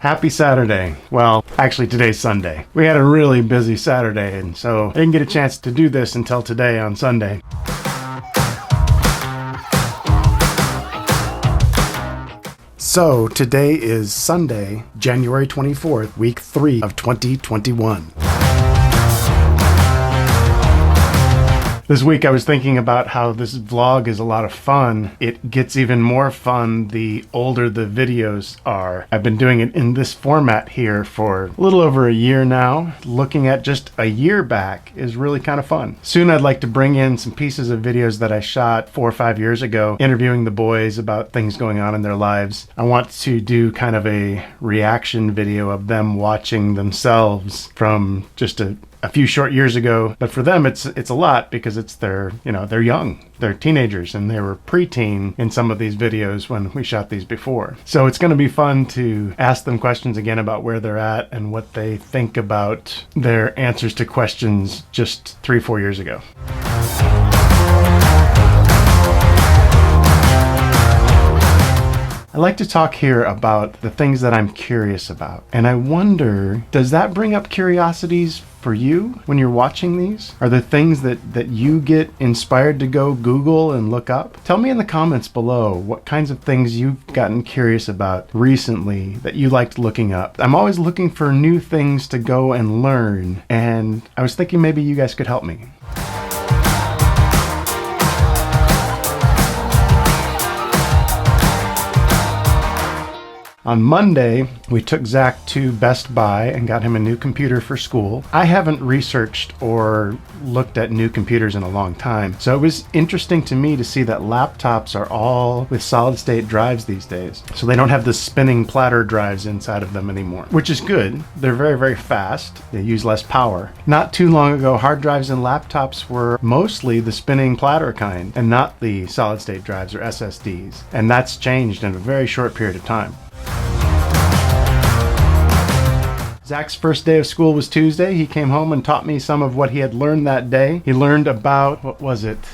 Happy Saturday. Well, actually today's Sunday. We had a really busy Saturday, and so I didn't get a chance to do this until today on Sunday. So today is Sunday, January 24th, week 3 of 2021. This week I was thinking about how this vlog is a lot of fun. It gets even more fun the older the videos are. I've been doing it in this format here for a little over a year now. Looking at just a year back is really kind of fun. Soon I'd like to bring in some pieces of videos that I shot 4 or 5 years ago, interviewing the boys about things going on in their lives. I want to do kind of a reaction video of them watching themselves from just a few short years ago, but for them it's a lot because it's they're young, they're teenagers, and they were preteen in some of these videos when we shot these before. So it's going to be fun to ask them questions again about where they're at and what they think about their answers to questions just 3-4 years ago. I like to talk here about the things that I'm curious about, and I wonder, does that bring up curiosities for you when you're watching these? Are there things that you get inspired to go Google and look up? Tell me in the comments below what kinds of things you've gotten curious about recently that you liked looking up. I'm always looking for new things to go and learn, and I was thinking maybe you guys could help me. On Monday, we took Zach to Best Buy and got him a new computer for school. I haven't researched or looked at new computers in a long time, so it was interesting to me to see that laptops are all with solid-state drives these days. So they don't have the spinning platter drives inside of them anymore, which is good. They're very, very fast. They use less power. Not too long ago, hard drives in laptops were mostly the spinning platter kind and not the solid-state drives or SSDs. And that's changed in a very short period of time. Zach's first day of school was Tuesday. He came home and taught me some of what he had learned that day. He learned about,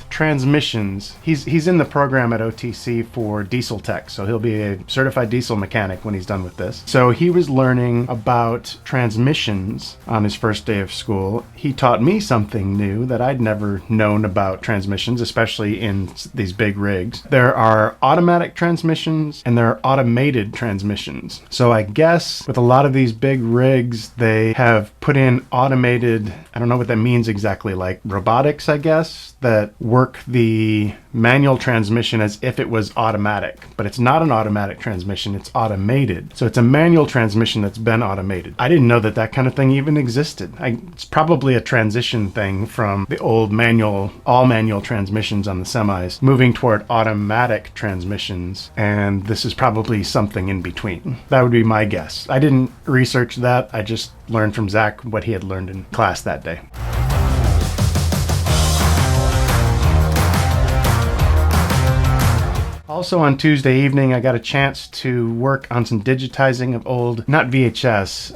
transmissions. He's in the program at OTC for diesel tech, so he'll be a certified diesel mechanic when he's done with this. So he was learning about transmissions on his first day of school. He taught me something new that I'd never known about transmissions, especially in these big rigs. There are automatic transmissions and there are automated transmissions. So I guess with a lot of these big rigs, they have put in automated, I don't know what that means exactly, like robotics, I guess, that work the manual transmission as if it was automatic. But it's not an automatic transmission, it's automated. So it's a manual transmission that's been automated. I didn't know that that kind of thing even existed. It's probably a transition thing from the old all manual transmissions on the semis, moving toward automatic transmissions, and this is probably something in between. That would be my guess. I didn't research that. I just learned from Zach what he had learned in class that day. Also on Tuesday evening, I got a chance to work on some digitizing of old, not VHS,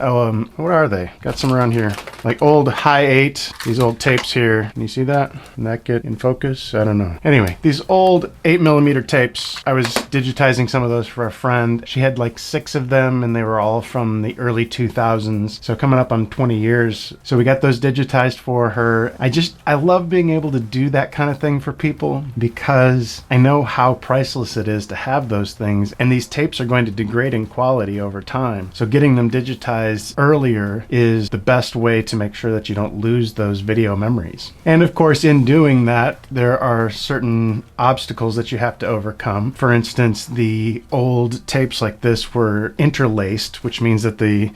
what are they? Got some around here. Like old high 8, these old tapes here. Can you see that? Can that get in focus? I don't know. Anyway, these old 8mm tapes, I was digitizing some of those for a friend. She had like 6 of them and they were all from the early 2000s. So coming up on 20 years. So we got those digitized for her. I love being able to do that kind of thing for people because I know how priceless it is to have those things, and these tapes are going to degrade in quality over time. So getting them digitized earlier is the best way to make sure that you don't lose those video memories. And of course, in doing that, there are certain obstacles that you have to overcome. For instance, the old tapes like this were interlaced, which means that the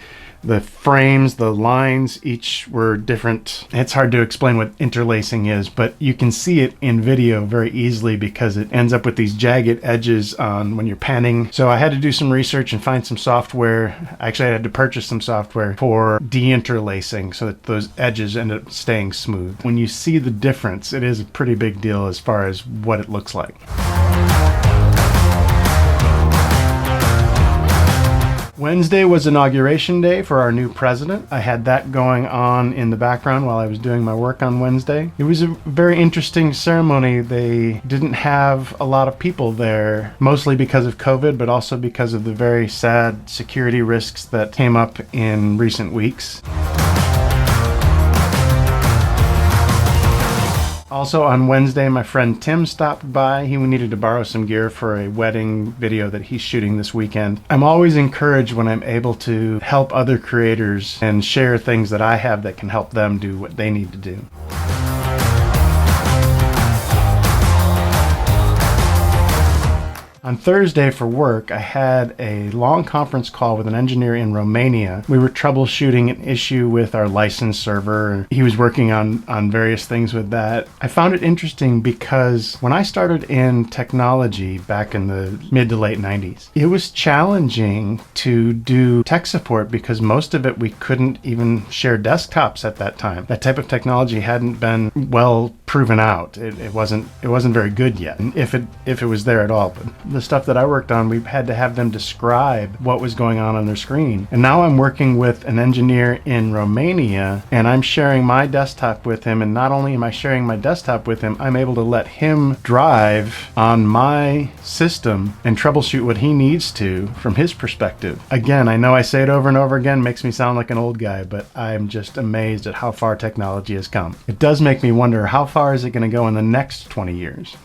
frames, the lines, each were different. It's hard to explain what interlacing is, but you can see it in video very easily because it ends up with these jagged edges on when you're panning. So I had to do some research and find some software. Actually, I had to purchase some software for de-interlacing so that those edges end up staying smooth. When you see the difference, it is a pretty big deal as far as what it looks like. Wednesday was inauguration day for our new president. I had that going on in the background while I was doing my work on Wednesday. It was a very interesting ceremony. They didn't have a lot of people there, mostly because of COVID, but also because of the very sad security risks that came up in recent weeks. Also on Wednesday, my friend Tim stopped by. He needed to borrow some gear for a wedding video that he's shooting this weekend. I'm always encouraged when I'm able to help other creators and share things that I have that can help them do what they need to do. On Thursday for work, I had a long conference call with an engineer in Romania. We were troubleshooting an issue with our license server. He was working on various things with that. I found it interesting because when I started in technology back in the mid to late 90s, it was challenging to do tech support because most of it we couldn't even share desktops at that time. That type of technology hadn't been well proven out. It wasn't very good yet, if it was there at all. But the stuff that I worked on, we had to have them describe what was going on their screen. And now I'm working with an engineer in Romania, and I'm sharing my desktop with him. And not only am I sharing my desktop with him, I'm able to let him drive on my system and troubleshoot what he needs to from his perspective. Again, I know I say it over and over again, makes me sound like an old guy, but I'm just amazed at how far technology has come. It does make me wonder, how far is it going to go in the next 20 years?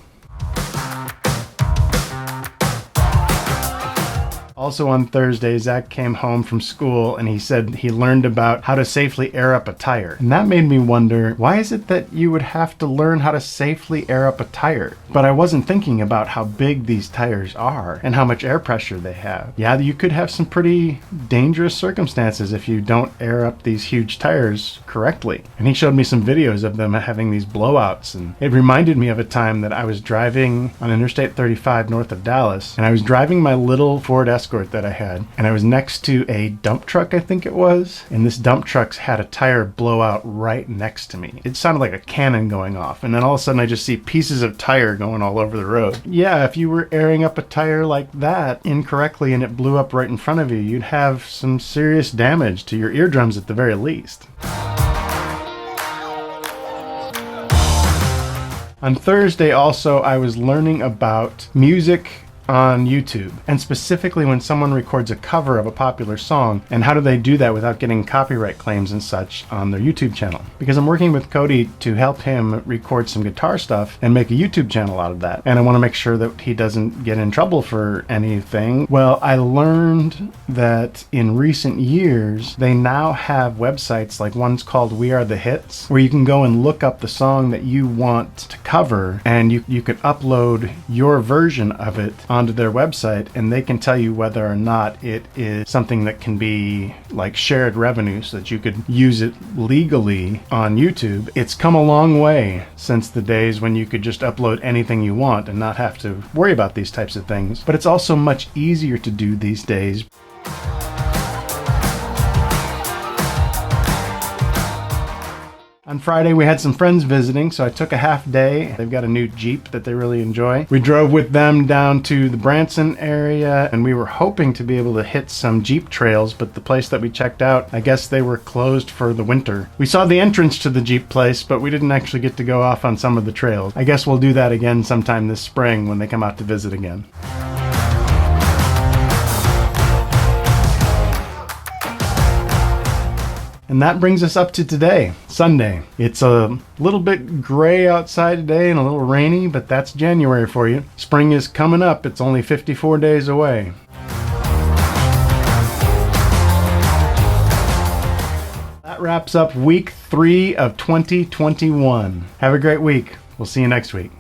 Also on Thursday, Zach came home from school and he said he learned about how to safely air up a tire. And that made me wonder, why is it that you would have to learn how to safely air up a tire? But I wasn't thinking about how big these tires are and how much air pressure they have. Yeah, you could have some pretty dangerous circumstances if you don't air up these huge tires correctly. And he showed me some videos of them having these blowouts, and it reminded me of a time that I was driving on Interstate 35 north of Dallas, and I was driving my little Ford Escort that I had, and I was next to a dump truck, I think it was, and this dump truck had a tire blowout right next to me. It sounded like a cannon going off, and then all of a sudden I just see pieces of tire going all over the road. Yeah, if you were airing up a tire like that incorrectly and it blew up right in front of you, you'd have some serious damage to your eardrums at the very least. On Thursday also, I was learning about music on YouTube, and specifically when someone records a cover of a popular song, and how do they do that without getting copyright claims and such on their YouTube channel. Because I'm working with Cody to help him record some guitar stuff and make a YouTube channel out of that, and I want to make sure that he doesn't get in trouble for anything. Well, I learned that in recent years they now have websites, like one's called We Are The Hits, where you can go and look up the song that you want to cover, and you could upload your version of it onto their website, and they can tell you whether or not it is something that can be like shared revenue so that you could use it legally on YouTube. It's come a long way since the days when you could just upload anything you want and not have to worry about these types of things. But it's also much easier to do these days. On Friday, we had some friends visiting, so I took a half day. They've got a new Jeep that they really enjoy. We drove with them down to the Branson area, and we were hoping to be able to hit some Jeep trails, but the place that we checked out, I guess they were closed for the winter. We saw the entrance to the Jeep place, but we didn't actually get to go off on some of the trails. I guess we'll do that again sometime this spring when they come out to visit again. And that brings us up to today, Sunday. It's a little bit gray outside today and a little rainy, but that's January for you. Spring is coming up. It's only 54 days away. That wraps up week 3 of 2021. Have a great week. We'll see you next week.